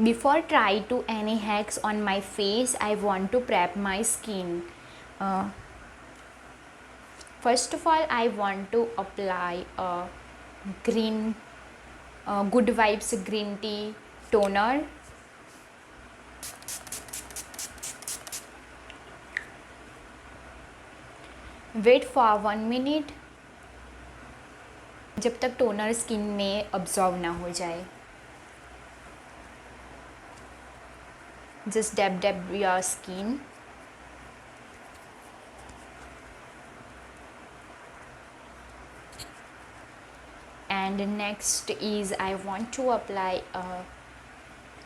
Before try to any hacks on my face, I want to prep my skin. First of all, I want to apply a green good vibes green tea toner. Wait for 1 minute जब तक toner skin में absorb ना हो जाए. Just dab dab your skin. And next is I want to apply a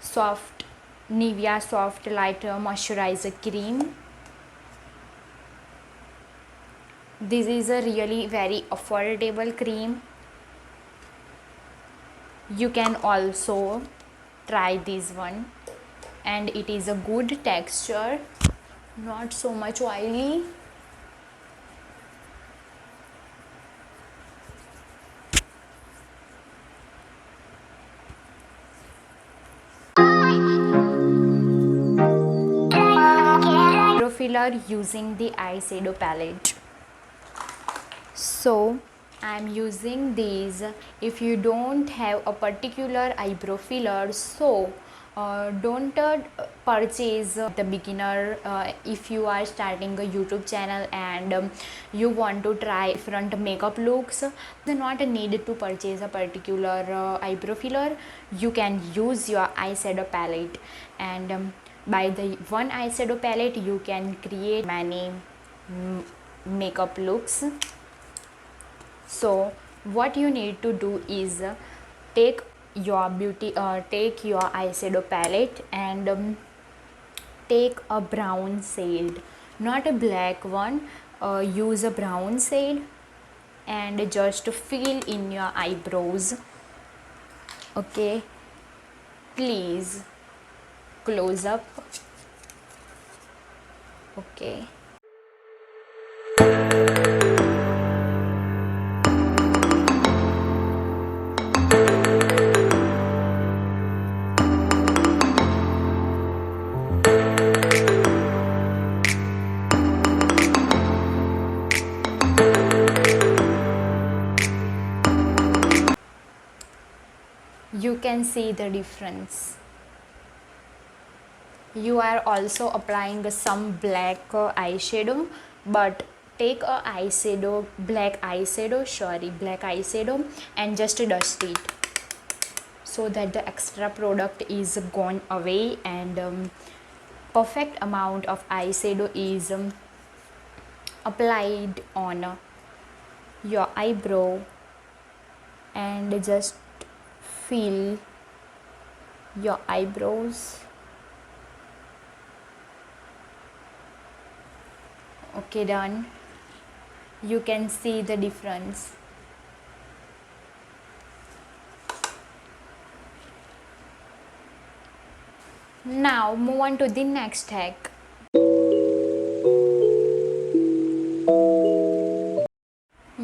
soft Nivea soft light moisturizer cream. This is a really very affordable cream. You can also try this one, and it is a good texture, not so much oily. Filler using the eyeshadow palette. So I am using these. If you don't have a particular eyebrow filler, so don't purchase the beginner. If you are starting a YouTube channel and you want to try different makeup looks, do not need to purchase a particular eyebrow filler. You can use your eyeshadow palette, and by the one eyeshadow palette you can create many makeup looks. So what you need to do is take your eyeshadow palette and take a brown shade, not a black one. Use a brown shade and just fill in your eyebrows. Okay, please close up. Okay, you can see the difference. You are also applying some black eyeshadow, but take a black eyeshadow and just dust it so that the extra product is gone away, and perfect amount of eyeshadow is applied on your eyebrow, and just fill your eyebrows. Okay, done. You can see the difference. Now move on to the next hack.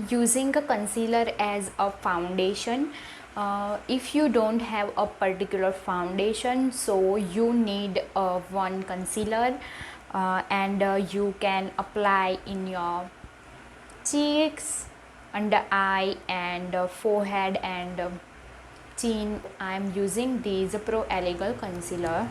Using a concealer as a foundation. If you don't have a particular foundation, so you need one concealer, and you can apply in your cheeks, under eye, and forehead and chin. I am using this Pro Elegant concealer.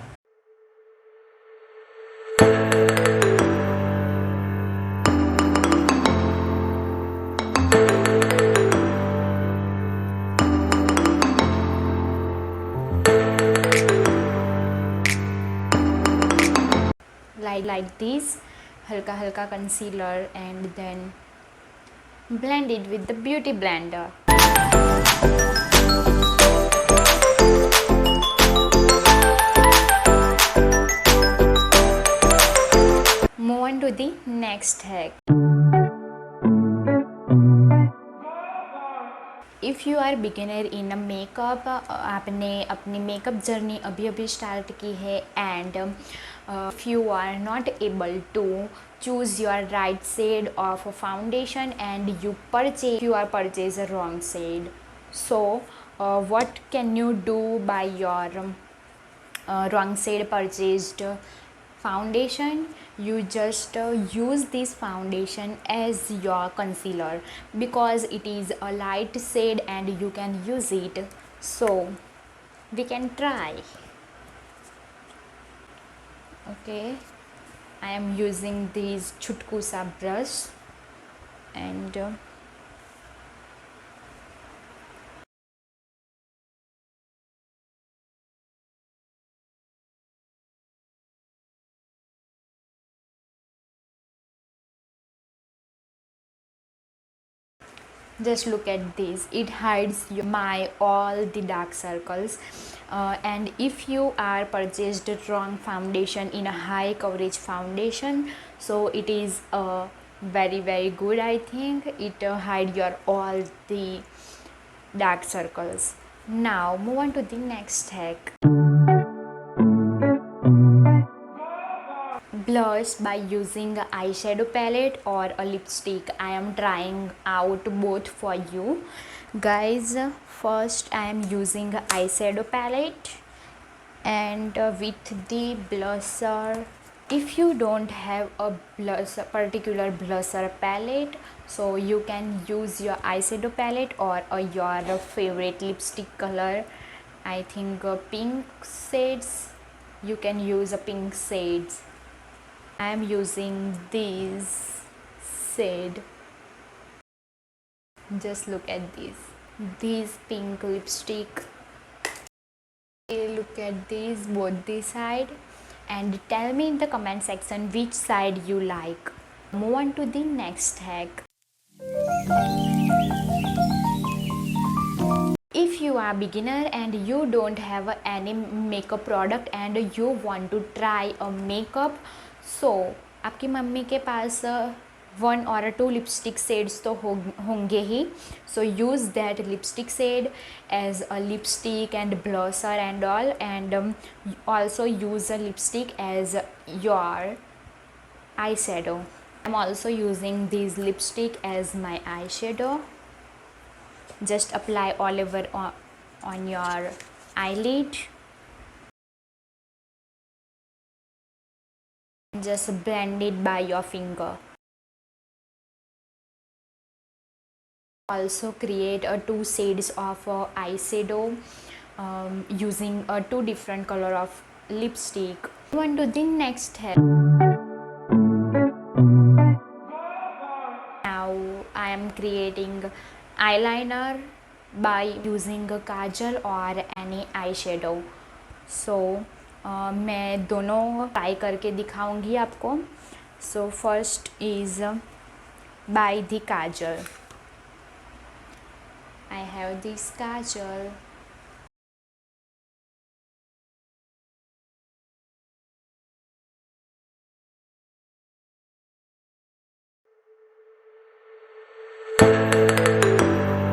Like this, halka halka concealer, and then blend it with the beauty blender. Move on to the next hack. If you are beginner in makeup, आपने अपनी makeup journey अभी अभी start की है, and if you are not able to choose your right shade of foundation and you purchase a wrong shade, so what can you do by your wrong shade purchased foundation, you just use this foundation as your concealer because it is a light shade and you can use it. So we can try. Okay, I am using this chutkusa brush and just look at this, it hides my all the dark circles. And if you are purchased wrong foundation in a high coverage foundation, so it is very good. I think it hide your all the dark circles. Now move on to the next hack. Blush by using a eyeshadow palette or a lipstick. I am trying out both for you guys. First I am using a eyeshadow palette and with the blusher. If you don't have a particular blusher palette, so you can use your eyeshadow palette or your favorite lipstick color. I think pink shades, you can use a pink shades. I am using this shade. Just look at this pink lipstick. Look at this, both this side, and tell me in the comment section which side you like. Move on to the next hack. If you are beginner and you don't have any makeup product and you want to try a makeup, सो आपकी mummy के पास 1 or 2 lipstick shades तो होंगे ही. So use that lipstick shade as a lipstick and blusher and all, and also use a lipstick as your eye shadow. I am also using this lipstick as my eye shadow. Just apply all over on your eyelid. Just blend it by your finger. Also create 2 shades of eyeshadow using 2 different color of lipstick. Move on to the next hair. Now I am creating eyeliner by using a kajal or any eyeshadow. So मैं दोनों try करके दिखाऊंगी आपको. So first is by the Kajal. I have this Kajal.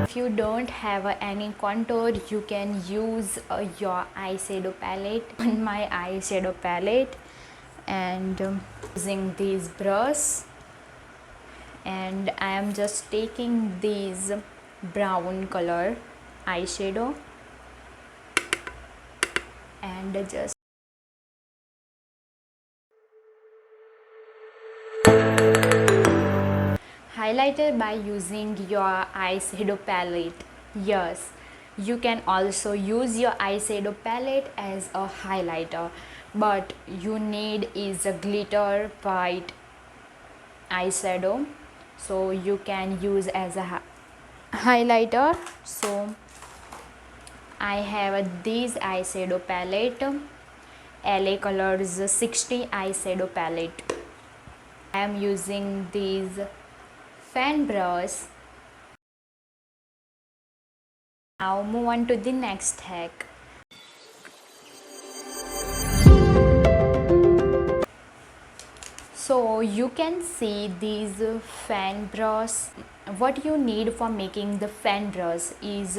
If you don't have any contour, you can use your eyeshadow palette. On my eyeshadow palette, and using this brush, and I am just taking this brown color eyeshadow and just highlighter by using your eyeshadow palette. Yes, you can also use your eyeshadow palette as a highlighter, but you need is a glitter white eyeshadow, so you can use as a highlighter. So I have this eyeshadow palette, LA Colors 60 eyeshadow palette. I am using these fan brush. Now move on to the next hack. So you can see these fan brush. What you need for making the fan brush is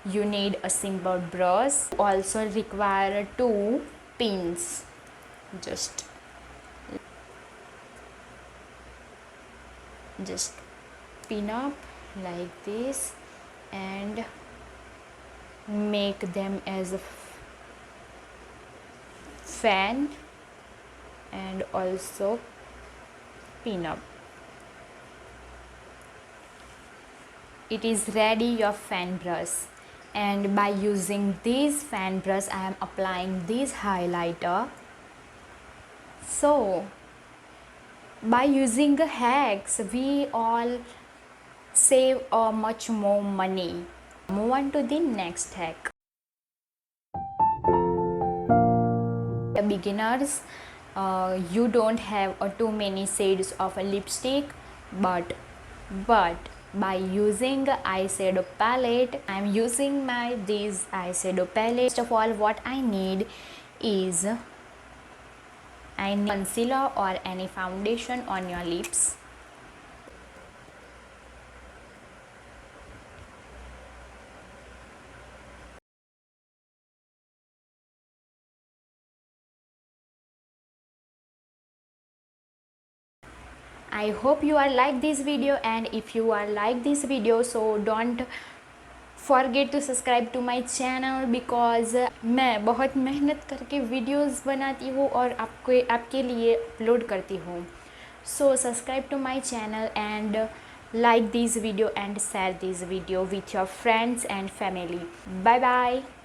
you need a simple brush. Also require 2 pins. Just pin up like this and make them as fan and also pin up. It is ready, your fan brush, and by using this fan brush I am applying this highlighter. So by using hacks we all save much more money. Move on to the next hack. Beginners, you don't have too many shades of a lipstick, but by using eyeshadow palette, I'm using this eyeshadow palette. First of all, what I need is concealer or any foundation on your lips. I hope you are like this video, and if you are like this video, so don't forget to subscribe to my channel, because मैं बहुत मेहनत करके videos बनाती हूँ और आपके लिए upload करती हूँ. So subscribe to my channel and like this video and share this video with your friends and family. Bye bye.